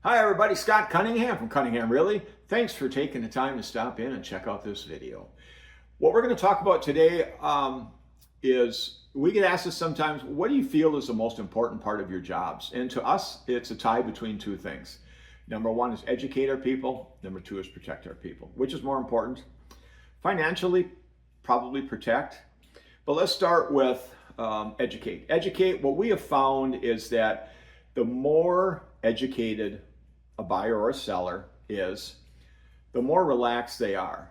Hi everybody, Scott Cunningham from Cunningham Realty. Thanks for taking the time to stop in and check out this video. What we're going to talk about today is, we get asked this sometimes, what do you feel is the most important part of your jobs? And to us, it's a tie between two things. Number one is educate our people. Number two is protect our people. Which is more important? Financially, probably protect. But let's start with educate. Educate, what we have found is that the more educated a buyer or a seller is, the more relaxed they are.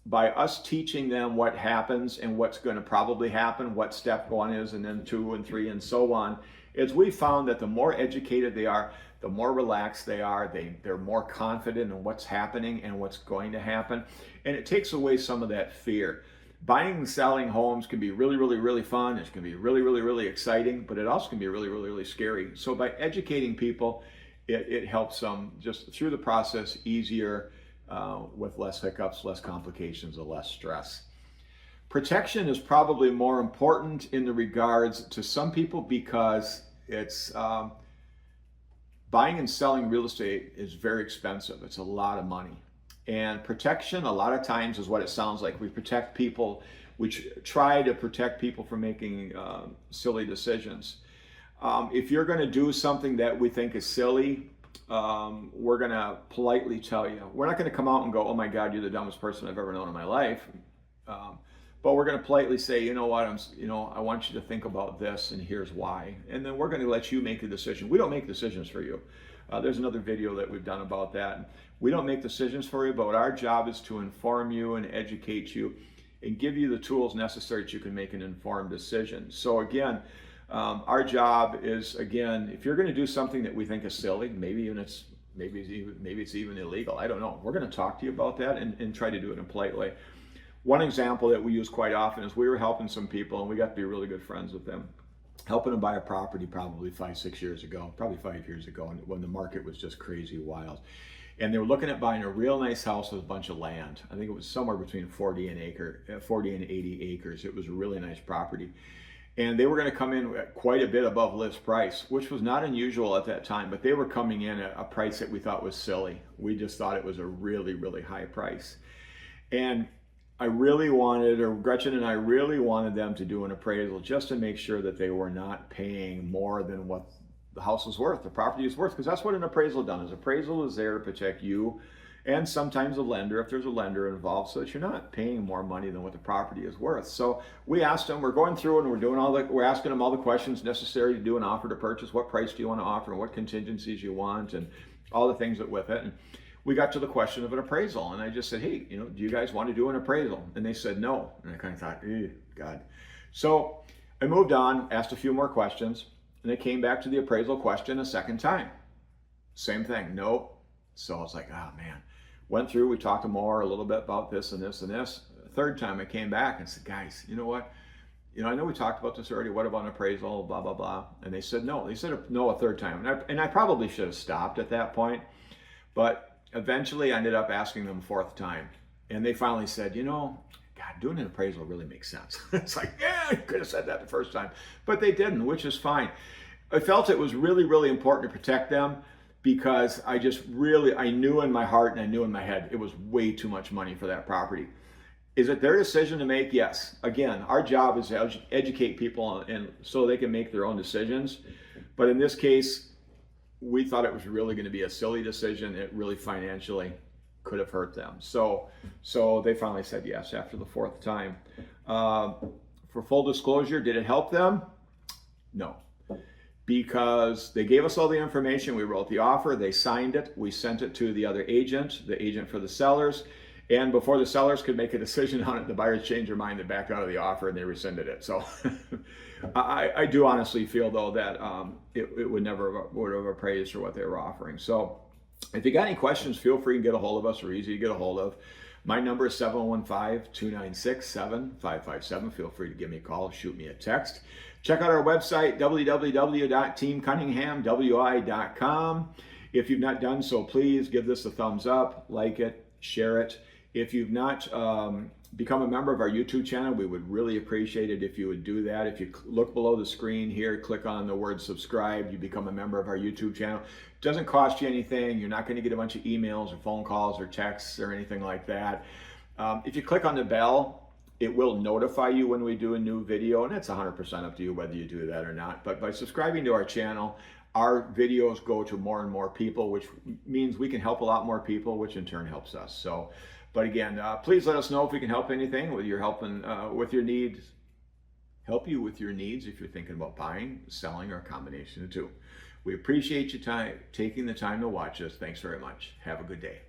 By us teaching them what happens and what's going to probably happen, what step one is, and then 2 and 3 and so on, is we found that the more educated they are, the more relaxed they are, they're more confident in what's happening and what's going to happen, and it takes away some of that fear. Buying and selling homes can be really fun. It can be really exciting, but it also can be really scary. So by educating people, it helps them just through the process easier, with less hiccups, less complications, and less stress. Protection is probably more important in the regards to some people because it's buying and selling real estate is very expensive. It's a lot of money. And protection, a lot of times, is what it sounds like. We protect people, we try to protect people from making silly decisions. If you're going to do something that we think is silly, we're going to politely tell you. We're not going to come out and go, oh my God, you're the dumbest person I've ever known in my life. But we're going to politely say, you know what, I want you to think about this, and here's why. And then we're going to let you make a decision. We don't make decisions for you. There's another video that we've done about that. We don't make decisions for you, but our job is to inform you and educate you and give you the tools necessary that you can make an informed decision. So again, our job is, again, if you're going to do something that we think is silly, maybe it's even illegal, I don't know. We're going to talk to you about that and try to do it in a polite way. One example that we use quite often is we were helping some people, and we got to be really good friends with them, helping them buy a property probably 5 years ago, probably 5 years ago, when the market was just crazy wild. And they were looking at buying a real nice house with a bunch of land. I think it was somewhere between 40 and 80 acres. It was a really nice property. And they were going to come in at quite a bit above list price, which was not unusual at that time, but they were coming in at a price that we thought was silly. We just thought it was a really high price. And Gretchen and I really wanted them to do an appraisal just to make sure that they were not paying more than what the house is worth, the property is worth, because that's what an appraisal does. Appraisal is there to protect you and sometimes a lender, if there's a lender involved, so that you're not paying more money than what the property is worth. So we asked them, we're going through and we're asking them all the questions necessary to do an offer to purchase. What price do you want to offer, and what contingencies you want, and all the things that with it. And we got to the question of an appraisal, and I just said, hey, do you guys want to do an appraisal? And they said no. And I kind of thought, God. So I moved on, asked a few more questions, and they came back to the appraisal question a second time. Same thing, no. So I was like, oh man. Went through, we talked more a little bit about this and this and this. The third time I came back and said, guys, you know what? I know we talked about this already. What about an appraisal, blah, blah, blah. And they said no. They said no a third time. And I probably should have stopped at that point. But eventually I ended up asking them a fourth time. And they finally said, God, doing an appraisal really makes sense. It's like, yeah, I could have said that the first time. But they didn't, which is fine. I felt it was really important to protect them, because I knew in my heart and I knew in my head it was way too much money for that property. Is it their decision to make? Yes. Again, our job is to educate people and so they can make their own decisions. But in this case, we thought it was really going to be a silly decision. It really financially could have hurt them. So they finally said yes after the fourth time. For full disclosure, did it help them? No. Because they gave us all the information, we wrote the offer, they signed it, we sent it to the other agent, the agent for the sellers, and before the sellers could make a decision on it, the buyers changed their mind, they backed out of the offer, and they rescinded it. So I do honestly feel, though, that it would have appraised for what they were offering. So if you got any questions, feel free to get a hold of us. We're easy to get a hold of. My number is 715-296-7557. Feel free to give me a call, shoot me a text. Check out our website, www.teamcunninghamwi.com. If you've not done so, please give this a thumbs up, like it, share it. If you've not become a member of our YouTube channel. We would really appreciate it if you would do that. If you look below the screen here, click on the word subscribe, you become a member of our YouTube channel. It doesn't cost you anything. You're not going to get a bunch of emails or phone calls or texts or anything like that. If you click on the bell, it will notify you when we do a new video, and it's 100% up to you whether you do that or not. But by subscribing to our channel, our videos go to more and more people, which means we can help a lot more people, which in turn helps us. So, but again, please let us know if we can help anything, whether you're helping with your needs, help you with your needs if you're thinking about buying, selling, or a combination of the two. We appreciate you taking the time to watch us. Thanks very much. Have a good day.